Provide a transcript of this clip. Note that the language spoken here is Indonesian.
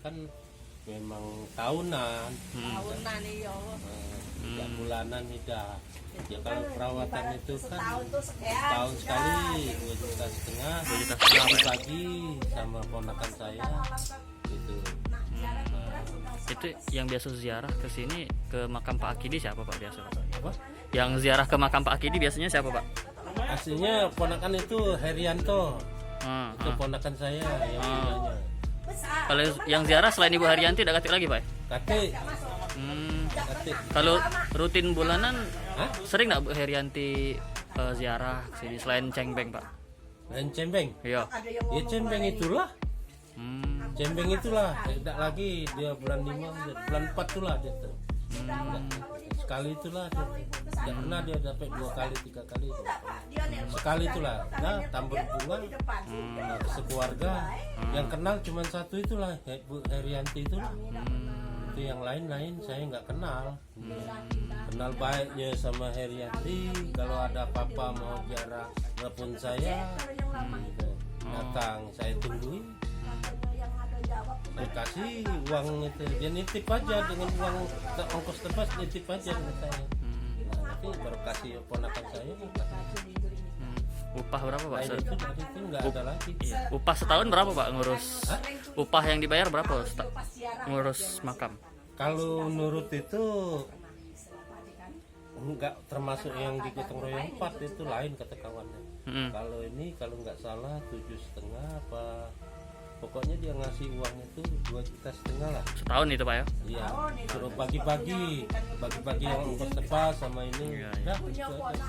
kan memang tahunan. Tahunan iya. 3 bulanan tidak. Ya kalau perawatan itu kan Setahun tuh sekian. tahun sekali 2,5 juta dibagi sama ponakan saya gitu. Itu yang biasa ziarah ke sini ke makam Pak Akidi siapa Pak biasa Pak? Apa? Yang ziarah ke makam Pak Akidi biasanya siapa Pak? Aslinya ponakan itu Herianto. Itu ponakan saya yang punyanya. Kalau yang ziarah selain Ibu Haryanti ada Katik lagi Pak? Katik, Katik. Kalau rutin bulanan sering nggak Bu Haryanti ziarah ke sini selain Cengbeng Pak? dan Cembeng. Iya. Ya Cembeng itulah. Cembeng itulah. Tidak lagi dia bulan 5, bulan 4 itulah dia tuh. Sekali itulah dia. Tidak pernah dia dapat 2 kali 3 kali. Sekali itulah. Nah, tambah bunga sekeluarga. Yang kenal cuma satu itulah, Bu Herianti itulah. Itu yang lain-lain saya nggak kenal. Kenal baiknya sama Herianti. Kalau ada apa-apa mau ziarah telepon saya, datang saya tungguin. Saya kasih uang itu, dia nitip aja dengan uang ongkos tebas, nitip aja dengan saya. Nanti baru kasih ponakan saya. Upah berapa Pak? Lain itu dari itu nggak ada lagi. Iya. Upah setahun berapa Pak ngurus? Upah yang dibayar berapa ngurus makam? Kalau menurut itu nggak termasuk yang di gotong royong 4 itu lain kata kawannya. Kalau ini kalau nggak salah 7,5 apa, pokoknya dia ngasih uang itu 2,5 juta lah. Setahun itu Pak ya? Iya, suruh bagi-bagi yang ongkos tepas sama ini. Iya, iya. Udah, gitu aja.